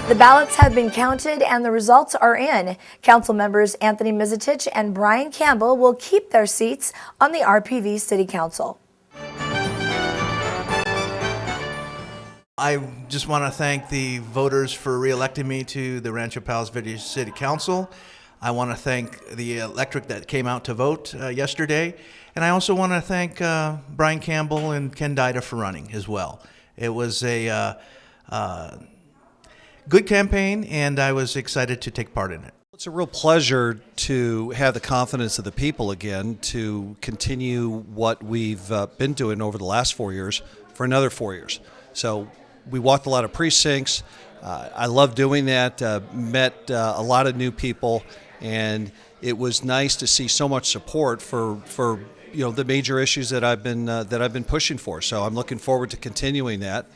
The ballots have been counted and the results are in. Council members Anthony Mizitich and Brian Campbell will keep their seats on the RPV City Council. I just want to thank the voters for re-electing me to the Rancho Palos Verdes City Council. I want to thank the electorate that came out to vote yesterday. And I also want to thank Brian Campbell and Ken Dida for running as well. It was a good campaign, and I was excited to take part in it. It's a real pleasure to have the confidence of the people again to continue what we've been doing over the last 4 years for another 4 years. So we walked a lot of precincts. I love doing that. Met a lot of new people, and it was nice to see so much support for the major issues that I've been pushing for. So I'm looking forward to continuing that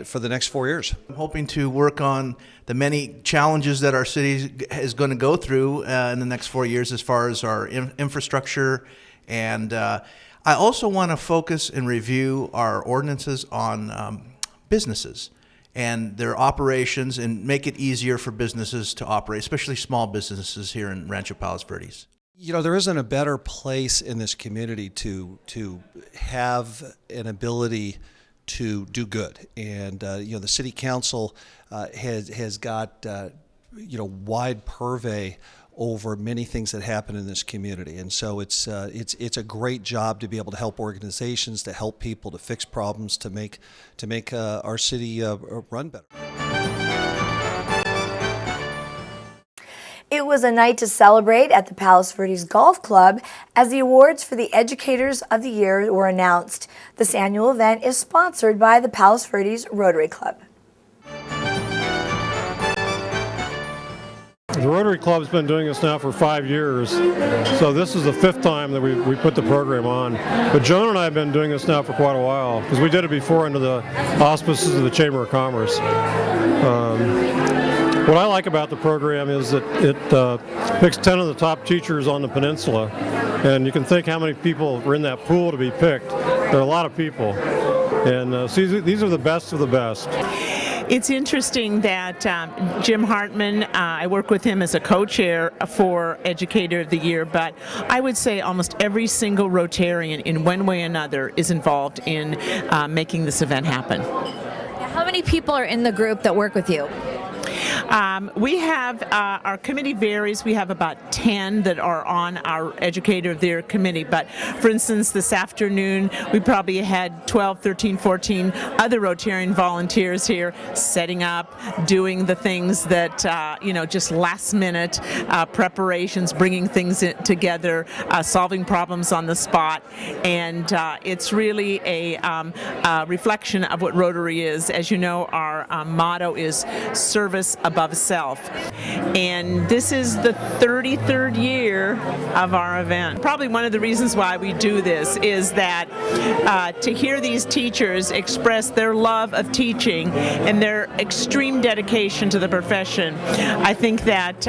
for the next 4 years. I'm hoping to work on the many challenges that our city is going to go through in the next 4 years as far as our infrastructure, and I also want to focus and review our ordinances on businesses and their operations and make it easier for businesses to operate, especially small businesses here in Rancho Palos Verdes. You know, there isn't a better place in this community to have an ability to do good, and the city council has got wide purvey over many things that happen in this community, and so it's a great job to be able to help organizations, to help people, to fix problems, to make our city run better. It was a night to celebrate at the Palos Verdes Golf Club as the awards for the Educators of the Year were announced. This annual event is sponsored by the Palos Verdes Rotary Club. The Rotary Club's been doing this now for 5 years, so this is the 5th time that we put the program on. But Joan and I have been doing this now for quite a while, because we did it before under the auspices of the Chamber of Commerce. What I like about the program is that it picks 10 of the top teachers on the peninsula, and you can think how many people were in that pool to be picked. There are a lot of people, and these are the best of the best. It's interesting that Jim Hartman, I work with him as a co-chair for Educator of the Year, but I would say almost every single Rotarian in one way or another is involved in making this event happen. How many people are in the group that work with you? We have, our committee varies. We have about 10 that are on our Educator of the Year committee. But for instance, this afternoon, we probably had 12, 13, 14 other Rotarian volunteers here setting up, doing the things that, just last minute preparations, bringing things together, solving problems on the spot. And it's really a reflection of what Rotary is. As you know, our motto is service above self. And this is the 33rd year of our event. Probably one of the reasons why we do this is that to hear these teachers express their love of teaching and their extreme dedication to the profession. I think that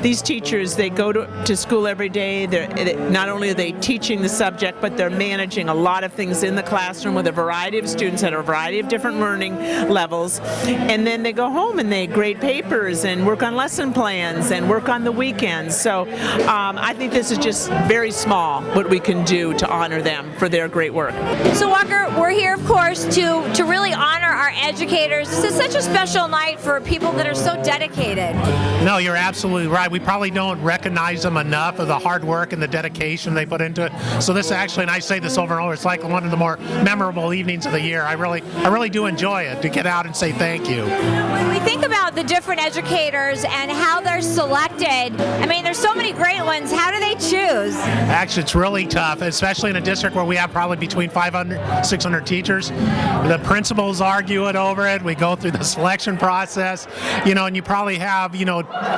these teachers, they go to school every day. Not only are they teaching the subject, but they're managing a lot of things in the classroom with a variety of students at a variety of different learning levels. And then they go home and they grade papers and work on lesson plans and work on the weekends. So I think this is just very small what we can do to honor them for their great work. So Walker, we're here of course to really honor our educators. This is such a special night for people that are so dedicated. No, you're absolutely right. We probably don't recognize them enough of the hard work and the dedication they put into it. So this actually, and I say this over and over, it's like one of the more memorable evenings of the year. I really do enjoy it, to get out and say thank you. When we think about the different educators and how they're selected, I mean, there's so many great ones. How do they choose? Actually, it's really tough, especially in a district where we have probably between 500, 600 teachers. The principals argue it over it. We go through the selection process, and you probably have,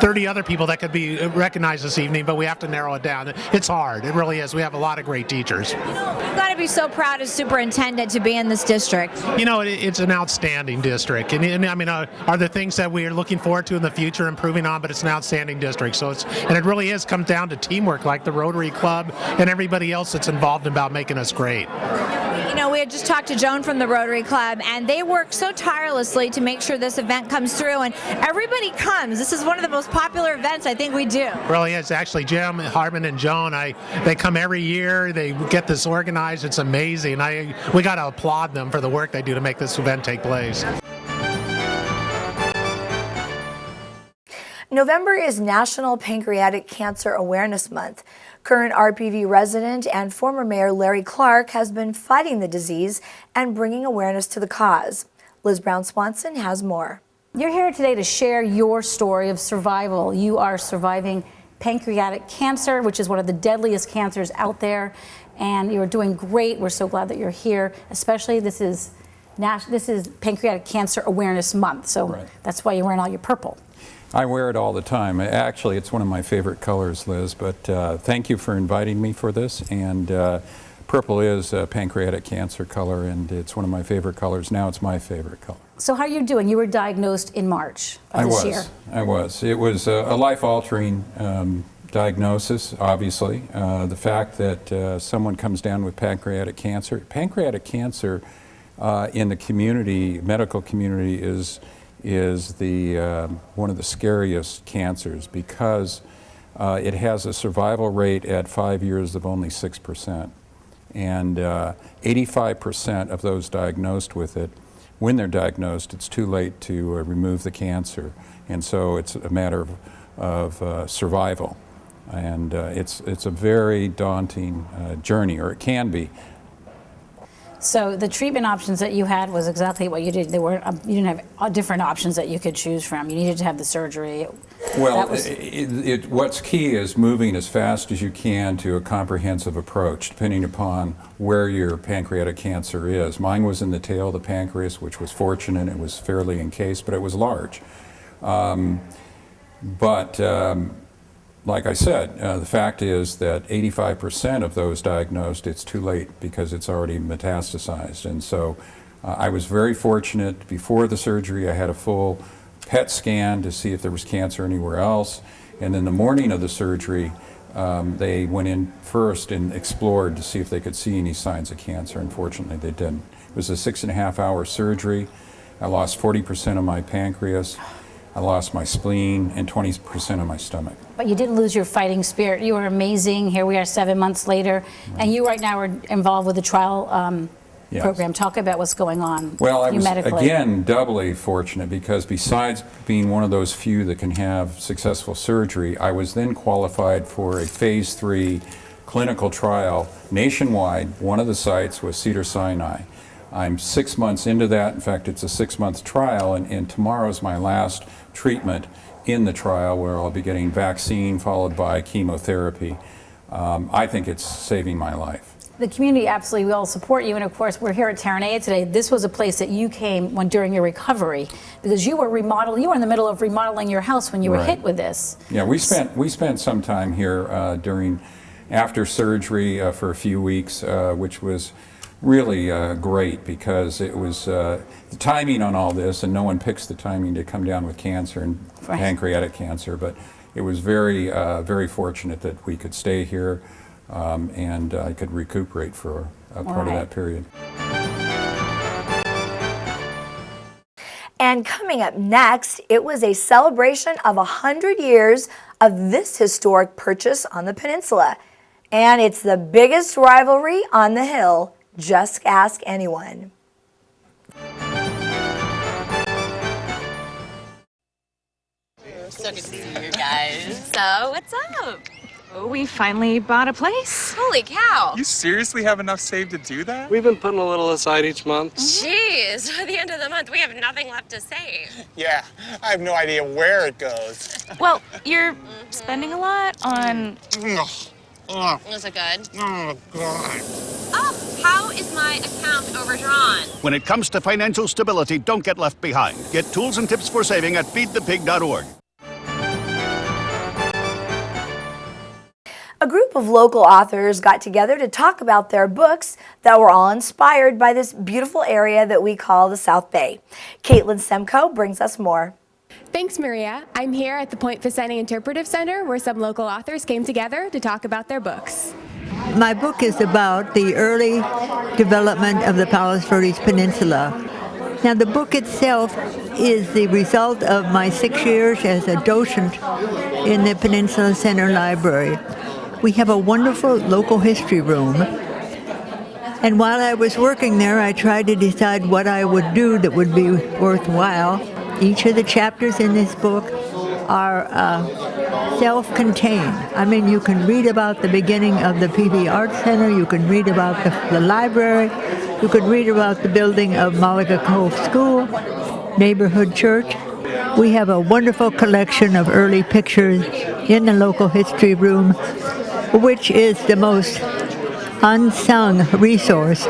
30 other people that could be recognized this evening, but we have to narrow it down. It's hard. It really is. We have a lot of great teachers. You've got to be so proud as superintendent to be in this district. It's an outstanding district, and I mean, are there things that we are looking forward to in the future, improving on? But it's an outstanding district. So it really is comes down to teamwork, like the Rotary Club and everybody else that's involved about making us great. We we had just talked to Joan from the Rotary Club, and they work so tirelessly to make sure this event comes through, and everybody comes. This is one of the most popular events I think we do. Really is. Actually, Jim, Harbin, and Joan, they come every year. They get this organized. It's amazing. We got to applaud them for the work they do to make this event take place. November is National Pancreatic Cancer Awareness Month. Current RPV resident and former Mayor Larry Clark has been fighting the disease and bringing awareness to the cause. Liz Brown-Swanson has more. You're here today to share your story of survival. You are surviving pancreatic cancer, which is one of the deadliest cancers out there, and you're doing great. We're so glad that you're here, especially this is Pancreatic Cancer Awareness Month, so that's why you're wearing all your purple. I wear it all the time. Actually, it's one of my favorite colors, Liz, but thank you for inviting me for this. And purple is a pancreatic cancer color, and it's one of my favorite colors. Now it's my favorite color. So how are you doing? You were diagnosed in March of this year. I was. It was a life-altering diagnosis, obviously. The fact that someone comes down with pancreatic cancer in the community, medical community, is the one of the scariest cancers because it has a survival rate at 5 years of only 6%. And 85% of those diagnosed with it, when they're diagnosed, it's too late to remove the cancer. And so it's a matter of survival. And it's a very daunting journey, or it can be. So the treatment options that you had was exactly what you did. You didn't have different options that you could choose from. You needed to have the surgery. Well, what's key is moving as fast as you can to a comprehensive approach, depending upon where your pancreatic cancer is. Mine was in the tail of the pancreas, which was fortunate. It was fairly encased, but it was large. Like I said, the fact is that 85% of those diagnosed, it's too late because it's already metastasized. And so I was very fortunate. Before the surgery, I had a full PET scan to see if there was cancer anywhere else. And then the morning of the surgery, they went in first and explored to see if they could see any signs of cancer. Unfortunately, they didn't. It was a 6.5-hour surgery. I lost 40% of my pancreas. I lost my spleen and 20% of my stomach. But you didn't lose your fighting spirit. You were amazing. Here we are 7 months later. Right. And you right now are involved with the trial yes. program. Talk about what's going on. Well, I was, medically. again, doubly fortunate because besides being one of those few that can have successful surgery, I was then qualified for a phase 3 clinical trial nationwide. One of the sites was Cedars-Sinai. I'm 6 months into that. In fact, it's a 6-month trial, and tomorrow's my last treatment in the trial where I'll be getting vaccine followed by chemotherapy. I think it's saving my life. The community absolutely will support you, and of course we're here at Terranea today. This was a place that you came during your recovery because you were remodeling. You were in the middle of remodeling your house when you were hit with this. Yeah, we spent some time here after surgery for a few weeks, which was really great because it was the timing on all this, and no one picks the timing to come down with cancer and pancreatic cancer, but it was very, very fortunate that we could stay here and I could recuperate for a part of that period. And coming up next, it was a celebration of 100 years of this historic purchase on the peninsula. And it's the biggest rivalry on the Hill. Just ask anyone. So good to see you guys. So, what's up? Oh, we finally bought a place. Holy cow. You seriously have enough saved to do that? We've been putting a little aside each month. Jeez, at the end of the month, we have nothing left to save. Yeah, I have no idea where it goes. Well, you're spending a lot on... Is it good? Oh, God. Oh, how is my account overdrawn? When it comes to financial stability, don't get left behind. Get tools and tips for saving at feedthepig.org. A group of local authors got together to talk about their books that were all inspired by this beautiful area that we call the South Bay. Caitlin Semko brings us more. Thanks, Maria. I'm here at the Point Vicente Interpretive Center where some local authors came together to talk about their books. My book is about the early development of the Palos Verdes Peninsula. Now, the book itself is the result of my 6 years as a docent in the Peninsula Center Library. We have a wonderful local history room. And while I was working there, I tried to decide what I would do that would be worthwhile. Each of the chapters in this book are self-contained. I mean, you can read about the beginning of the PV Arts Center, you can read about the library, you could read about the building of Malaga Cove School, neighborhood church. We have a wonderful collection of early pictures in the local history room, which is the most unsung resource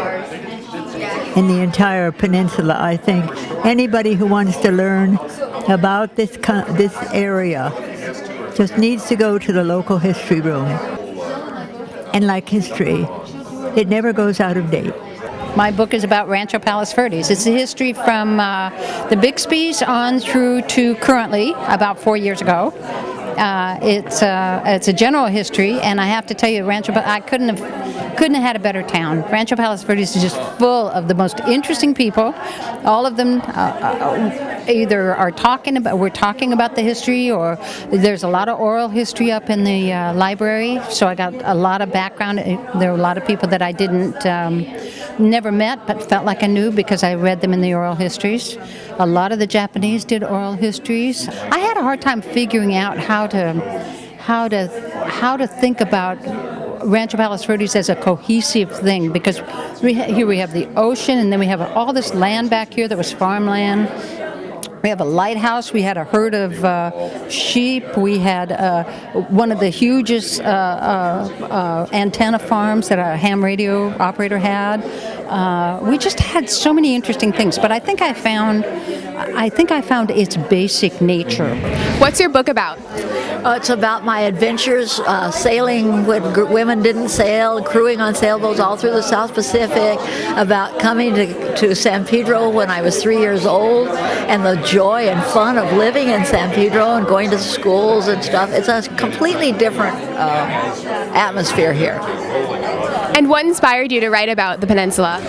in the entire peninsula, I think. Anybody who wants to learn about this area just needs to go to the local history room. And like history, it never goes out of date. My book is about Rancho Palos Verdes. It's the history from the Bixby's on through to currently, about 4 years ago. It's a general history, and I have to tell you, I couldn't have had a better town. Rancho Palos Verdes is just full of the most interesting people. All of them either we're talking about the history, or there's a lot of oral history up in the library. So I got a lot of background. There were a lot of people that I never met, but felt like I knew because I read them in the oral histories. A lot of the Japanese did oral histories. I had a hard time figuring out how to think about Rancho Palos Verdes as a cohesive thing, because here we have the ocean, and then we have all this land back here that was farmland. We have a lighthouse. We had a herd of sheep. We had one of the hugest antenna farms that a ham radio operator had. We just had so many interesting things. But I think I found its basic nature. What's your book about? It's about my adventures sailing when women didn't sail, crewing on sailboats all through the South Pacific, about coming to San Pedro when I was 3 years old, and the joy and fun of living in San Pedro and going to schools and stuff. It's a completely different atmosphere here. And what inspired you to write about the peninsula?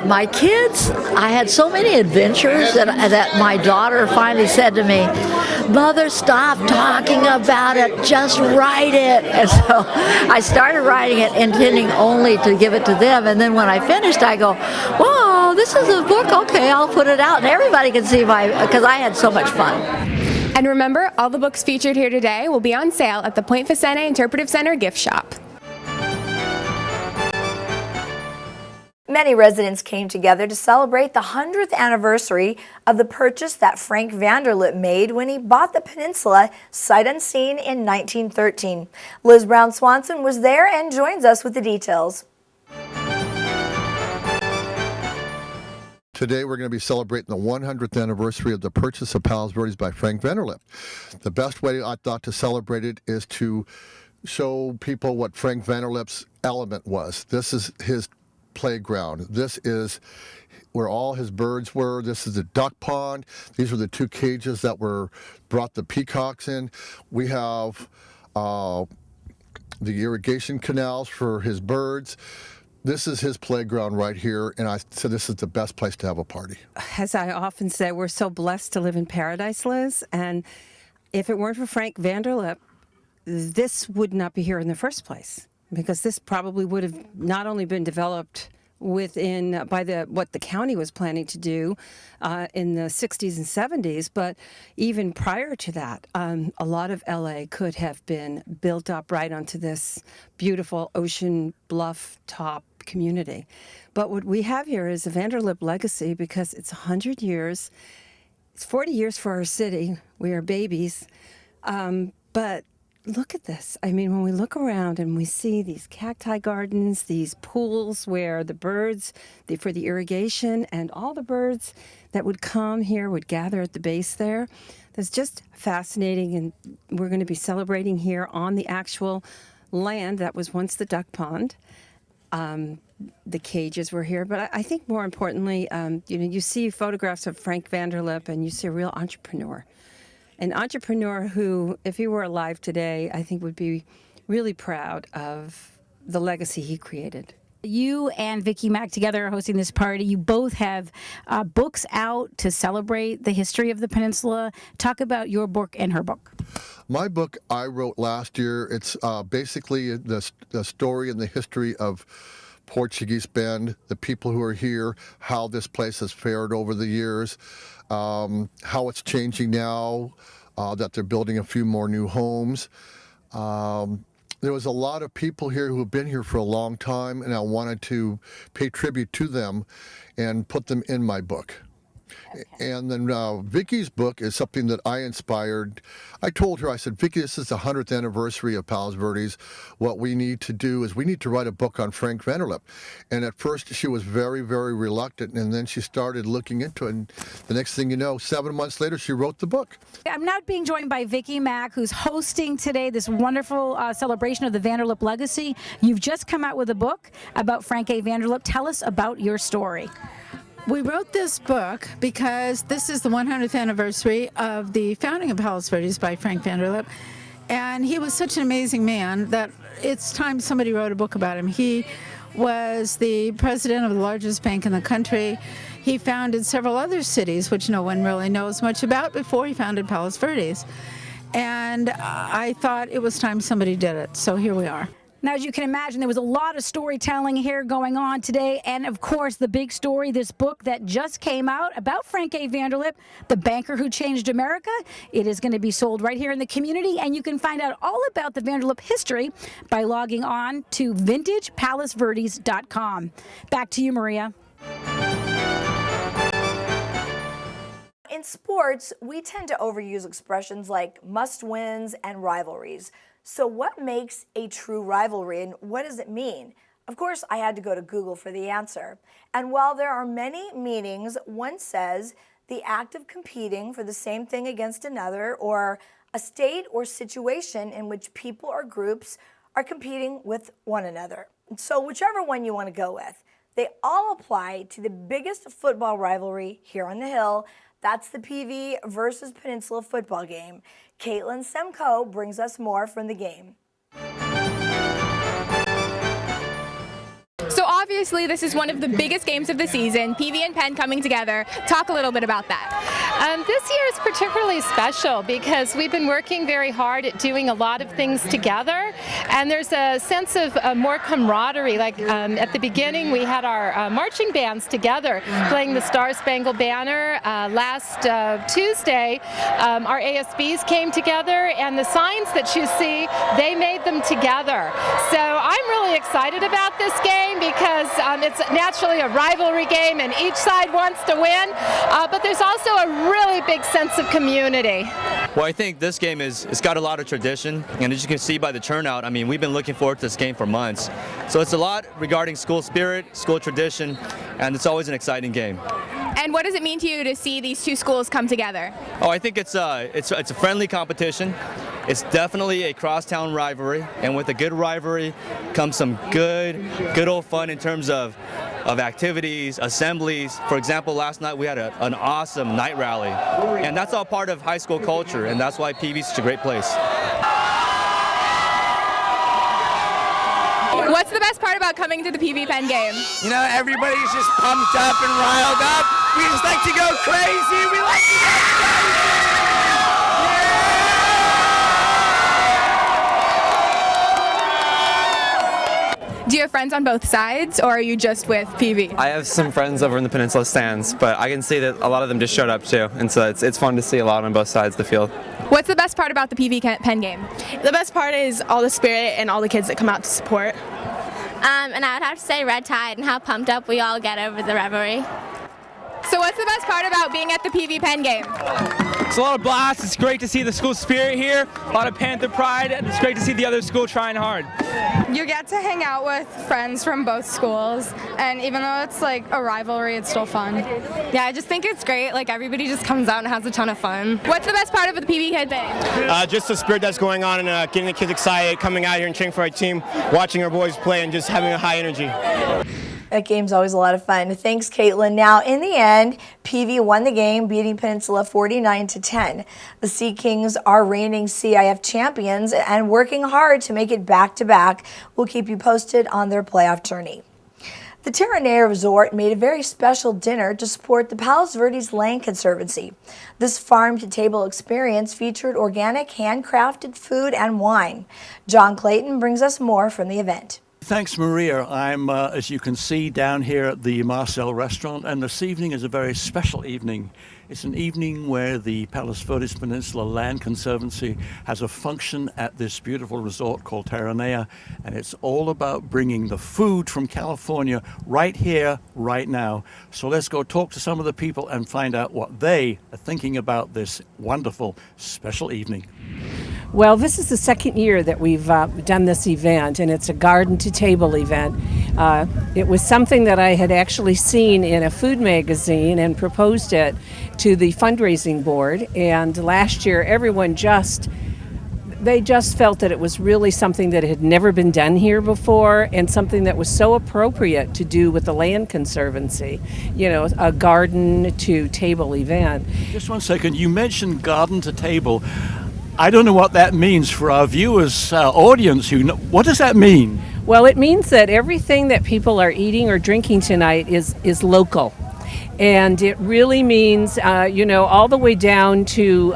My kids. I had so many adventures that my daughter finally said to me, "Mother, stop talking about it, just write it." And so I started writing it, intending only to give it to them. And then when I finished, I go, "Whoa, this is a book. Okay, I'll put it out." And everybody can see because I had so much fun. And remember, all the books featured here today will be on sale at the Point Vicente Interpretive Center gift shop. Many residents came together to celebrate the 100th anniversary of the purchase that Frank Vanderlip made when he bought the peninsula sight unseen in 1913. Liz Brown Swanson was there and joins us with the details. Today we're going to be celebrating the 100th anniversary of the purchase of Palos Verdes by Frank Vanderlip. The best way I thought to celebrate it is to show people what Frank Vanderlip's element was. This is his playground. This is where all his birds were. This is the duck pond. These were the two cages that brought the peacocks in. We have the irrigation canals for his birds. This is his playground right here, and I said this is the best place to have a party. As I often say, we're so blessed to live in paradise, Liz, and if it weren't for Frank Vanderlip, this would not be here in the first place, because this probably would have not only been developed what the county was planning to do in the 60s and 70s, but even prior to that, a lot of LA could have been built up right onto this beautiful ocean bluff top community. But what we have here is a Vanderlip legacy, because it's 100 years. It's 40 years for our city. We are babies. But look at this. I mean, when we look around and we see these cacti gardens, these pools where the birds, for the irrigation, and all the birds that would come here would gather at the base there. That's just fascinating, and we're going to be celebrating here on the actual land that was once the duck pond. The cages were here, but I think more importantly, you see photographs of Frank Vanderlip and you see a real entrepreneur. An entrepreneur who, if he were alive today, I think would be really proud of the legacy he created. You and Vicky Mack together are hosting this party. You both have books out to celebrate the history of the peninsula. Talk about your book and her book. My book I wrote last year, it's basically the story and the history of Portuguese Bend, the people who are here, how this place has fared over the years, how it's changing now, that they're building a few more new homes. There was a lot of people here who have been here for a long time, and I wanted to pay tribute to them and put them in my book. Okay. And then Vicky's book is something that I inspired. I told her, I said, Vicky, this is the 100th anniversary of Palos Verdes. What we need to do is we need to write a book on Frank Vanderlip. And at first she was very, very reluctant, and then she started looking into it. And the next thing you know, 7 months later, she wrote the book. I'm now being joined by Vicky Mack, who's hosting today this wonderful celebration of the Vanderlip legacy. You've just come out with a book about Frank A. Vanderlip. Tell us about your story. We wrote this book because this is the 100th anniversary of the founding of Palos Verdes by Frank Vanderlip, and he was such an amazing man that it's time somebody wrote a book about him. He was the president of the largest bank in the country. He founded several other cities, which no one really knows much about, before he founded Palos Verdes. And I thought it was time somebody did it, so here we are. Now, as you can imagine, there was a lot of storytelling here going on today. And of course, the big story, this book that just came out about Frank A. Vanderlip, the banker who changed America. It is going to be sold right here in the community. And you can find out all about the Vanderlip history by logging on to vintagepalosverdes.com. Back to you, Maria. In sports, we tend to overuse expressions like must-wins and rivalries. So what makes a true rivalry, and what does it mean? Of course, I had to go to Google for the answer. And while there are many meanings, one says the act of competing for the same thing against another, or a state or situation in which people or groups are competing with one another. So whichever one you want to go with, they all apply to the biggest football rivalry here on the Hill. That's the PV versus Peninsula football game. Caitlin Semko brings us more from the game. So obviously this is one of the biggest games of the season, PV and Penn coming together. Talk a little bit about that. This year is particularly special because we've been working very hard at doing a lot of things together, and there's a sense of more camaraderie. Like at the beginning we had our marching bands together playing the Star Spangled Banner. Last Tuesday our ASBs came together, and the signs that you see, they made them together. So I'm really excited about this game because it's naturally a rivalry game and each side wants to win, but there's also a really big sense of community. Well, I think this game it's got a lot of tradition, and as you can see by the turnout, I mean, we've been looking forward to this game for months. So it's a lot regarding school spirit, school tradition, and it's always an exciting game. And what does it mean to you to see these two schools come together? Oh, I think it's a friendly competition. It's definitely a crosstown rivalry, and with a good rivalry comes some good old fun in terms of activities, assemblies. For example, last night we had an awesome night rally, and that's all part of high school culture, and that's why PV is such a great place. What's the best part about coming to the PV Penn game? You know, everybody's just pumped up and riled up. We just like to go crazy. We like to go crazy. Do you have friends on both sides, or are you just with PV? I have some friends over in the Peninsula stands, but I can see that a lot of them just showed up too, and so it's fun to see a lot on both sides of the field. What's the best part about the PV Penn game? The best part is all the spirit and all the kids that come out to support. And I would have to say Red Tide and how pumped up we all get over the rivalry. So what's the best part about being at the PV Penn game? It's a lot of blast. It's great to see the school spirit here, a lot of Panther pride, and it's great to see the other school trying hard. You get to hang out with friends from both schools, and even though it's like a rivalry, it's still fun. Yeah, I just think it's great. Like, everybody just comes out and has a ton of fun. What's the best part of the PV Penn thing? Just the spirit that's going on and getting the kids excited, coming out here and cheering for our team, watching our boys play, and just having a high energy. That game's always a lot of fun. Thanks, Caitlin. Now, in the end, PV won the game, beating Peninsula 49-10. The Sea Kings are reigning CIF champions and working hard to make it back-to-back. We'll keep you posted on their playoff journey. The Terranea Resort made a very special dinner to support the Palos Verdes Land Conservancy. This farm-to-table experience featured organic, handcrafted food and wine. John Clayton brings us more from the event. Thanks, Maria. I'm, as you can see, down here at the Marcel restaurant, and this evening is a very special evening. It's an evening where the Palos Verdes Peninsula Land Conservancy has a function at this beautiful resort called Terranea, and it's all about bringing the food from California right here, right now. So let's go talk to some of the people and find out what they are thinking about this wonderful, special evening. Well, this is the second year that we've done this event, and it's a garden-to-table event. It was something that I had actually seen in a food magazine and proposed it to the fundraising board, and last year everyone they just felt that it was really something that had never been done here before and something that was so appropriate to do with the Land Conservancy, you know, a garden-to-table event. Just one second, you mentioned garden-to-table. I don't know what that means for our viewers, audience. What does that mean? Well, it means that everything that people are eating or drinking tonight is local. And it really means, all the way down to,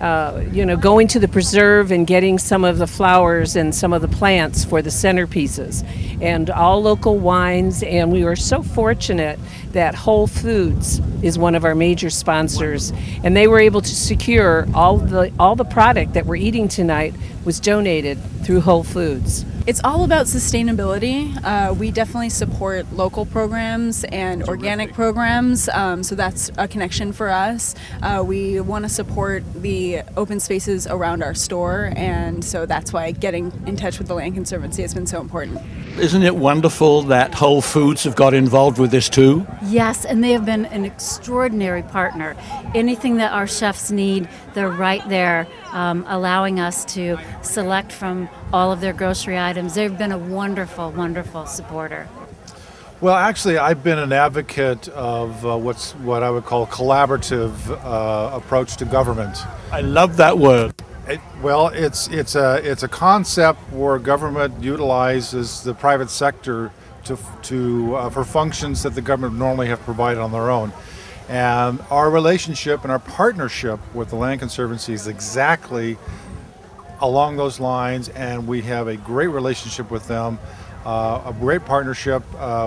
going to the preserve and getting some of the flowers and some of the plants for the centerpieces. And all local wines. And we were so fortunate that Whole Foods is one of our major sponsors, and they were able to secure all the product that we're eating tonight was donated through Whole Foods. It's all about sustainability. We definitely support local programs and organic programs, so that's a connection for us. We want to support the open spaces around our store, and so that's why getting in touch with the Land Conservancy has been so important. Isn't it wonderful that Whole Foods have got involved with this too? Yes, and they have been an extraordinary partner. Anything that our chefs need, they're right there, allowing us to select from all of their grocery items. They've been a wonderful, wonderful supporter. Well, actually, I've been an advocate of what I would call collaborative approach to government. I love that word. It's a concept where government utilizes the private sector for functions that the government normally have provided on their own. And our relationship and our partnership with the Land Conservancy is exactly along those lines, and we have a great relationship with them, a great partnership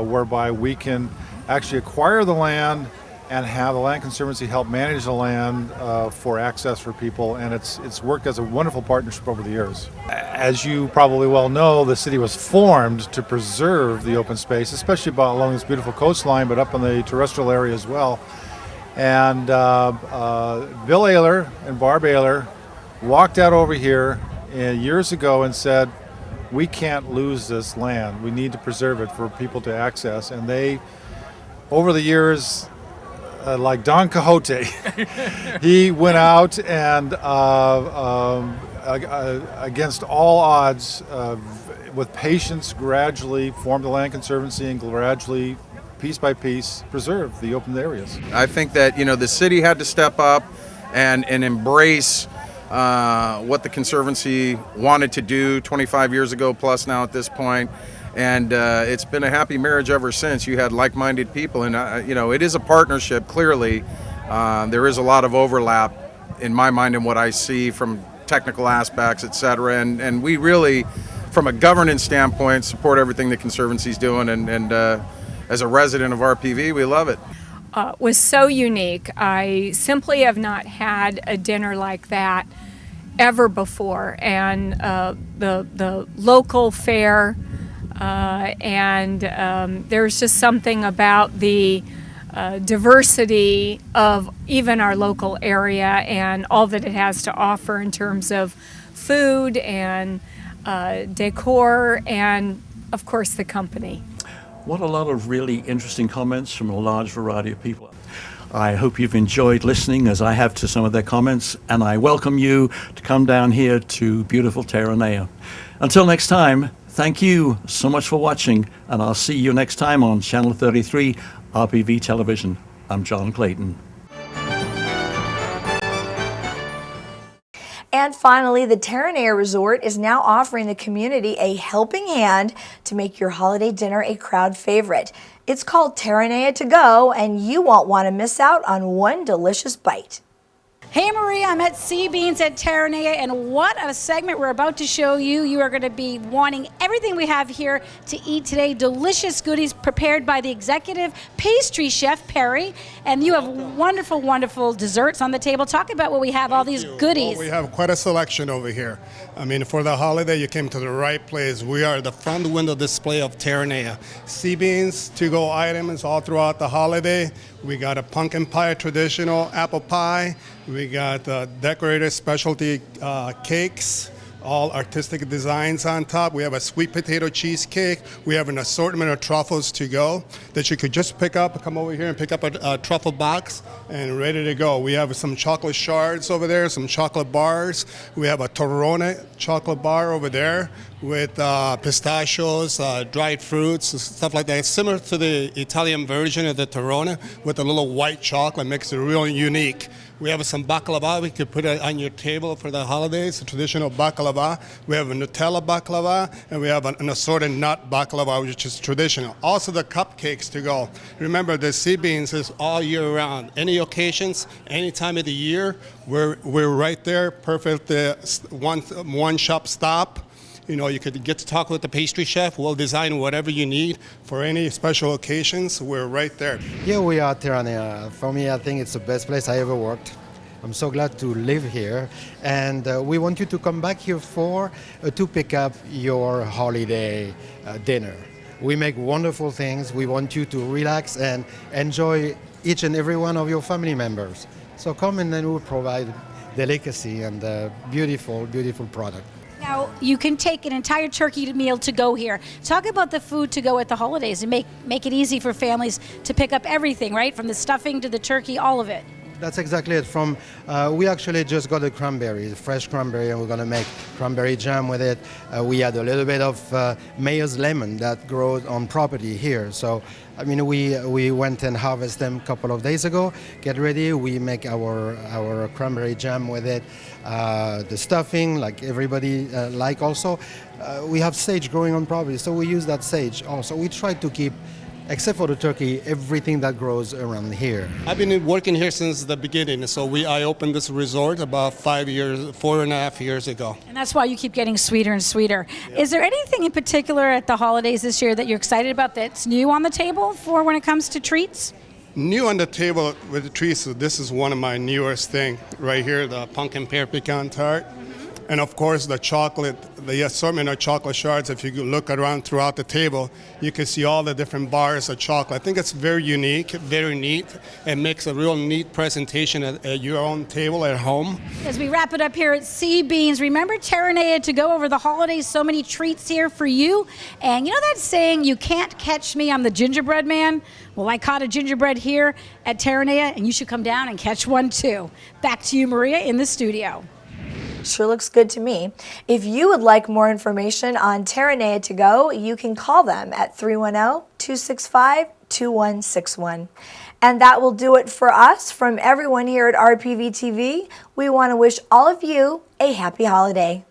whereby we can actually acquire the land and have the Land Conservancy help manage the land for access for people, and it's worked as a wonderful partnership over the years. As you probably well know, the city was formed to preserve the open space, especially along this beautiful coastline, but up in the terrestrial area as well. And Bill Ayler and Barb Ayler walked out over here years ago and said, we can't lose this land. We need to preserve it for people to access. And they, over the years, like Don Quixote, he went out and against all odds, with patience, gradually formed the Land Conservancy and gradually, piece by piece, preserve the open areas. I think that the city had to step up and embrace what the Conservancy wanted to do 25 years ago plus now at this point, and it's been a happy marriage ever since. You had like-minded people, and it is a partnership. Clearly, there is a lot of overlap in my mind in what I see from technical aspects, etc. And we really, from a governance standpoint, support everything the Conservancy's doing, and as a resident of RPV, we love it. Was so unique. I simply have not had a dinner like that ever before, and the local fare, and there's just something about the diversity of even our local area and all that it has to offer in terms of food and decor and, of course, the company. What a lot of really interesting comments from a large variety of people. I hope you've enjoyed listening as I have to some of their comments, and I welcome you to come down here to beautiful Terranea. Until next time, Thank you so much for watching, and I'll see you next time on Channel 33 RPV Television. I'm John Clayton. And finally, the Terranea Resort is now offering the community a helping hand to make your holiday dinner a crowd favorite. It's called Terranea To Go, and you won't want to miss out on one delicious bite. Hey Maria, I'm at Sea Beans at Terranea, and what a segment we're about to show you. You are going to be wanting everything we have here to eat today. Delicious goodies prepared by the executive pastry chef, Perry. And you have wonderful, wonderful desserts on the table. Talk about what we have, all these goodies. Well, we have quite a selection over here. I mean, for the holiday, you came to the right place. We are the front window display of Terranea. Sea Beans, to-go items all throughout the holiday. We got a pumpkin pie, traditional apple pie. We got decorated specialty cakes, all artistic designs on top. We have a sweet potato cheesecake. We have an assortment of truffles to go that you could just pick up, come over here and pick up a truffle box and ready to go. We have some chocolate shards over there, some chocolate bars. We have a Terranea chocolate bar over there with pistachios, dried fruits, stuff like that. It's similar to the Italian version of the Terranea with a little white chocolate, makes it really unique. We have some baklava. We could put it on your table for the holidays, a traditional baklava. We have a Nutella baklava, and we have an assorted nut baklava, which is traditional. Also the cupcakes to go. Remember, the Sea Beans is all year round. Any occasions, any time of the year, we're right there, perfect one shop stop. You know, you could get to talk with the pastry chef. We'll design whatever you need for any special occasions. We're right there. Here we are, Terranea. For me, I think it's the best place I ever worked. I'm so glad to live here, and we want you to come back here to pick up your holiday dinner. We make wonderful things. We want you to relax and enjoy each and every one of your family members. So come and then we'll provide delicacy and beautiful, beautiful product. Now, you can take an entire turkey meal to go here. Talk about the food to go at the holidays and make it easy for families to pick up everything, right? From the stuffing to the turkey, all of it. That's exactly it. We actually just got the cranberry, fresh cranberry, and we're going to make cranberry jam with it. We had a little bit of Mayor's lemon that grows on property here. So, I mean, we went and harvested them a couple of days ago. Get ready. We make our cranberry jam with it. The stuffing, like everybody like also. We have sage growing on property, so we use that sage also. We try to keep, except for the turkey, everything that grows around here. I've been working here since the beginning. So I opened this resort about 4.5 years ago. And that's why you keep getting sweeter and sweeter. Yeah. Is there anything in particular at the holidays this year that you're excited about that's new on the table for when it comes to treats? New on the table with the treats, this is one of my newest things right here, the pumpkin pear pecan tart. And of course, the assortment of chocolate shards. If you look around throughout the table, you can see all the different bars of chocolate. I think it's very unique, very neat, and makes a real neat presentation at your own table at home. As we wrap it up here at Sea Beans, remember Terranea to go over the holidays. So many treats here for you. And you know that saying, you can't catch me, I'm the gingerbread man? Well, I caught a gingerbread here at Terranea, and you should come down and catch one too. Back to you, Maria, in the studio. Sure looks good to me. If you would like more information on Terranea To Go, you can call them at 310-265-2161. And that will do it for us. From everyone here at RPV TV, we want to wish all of you a happy holiday.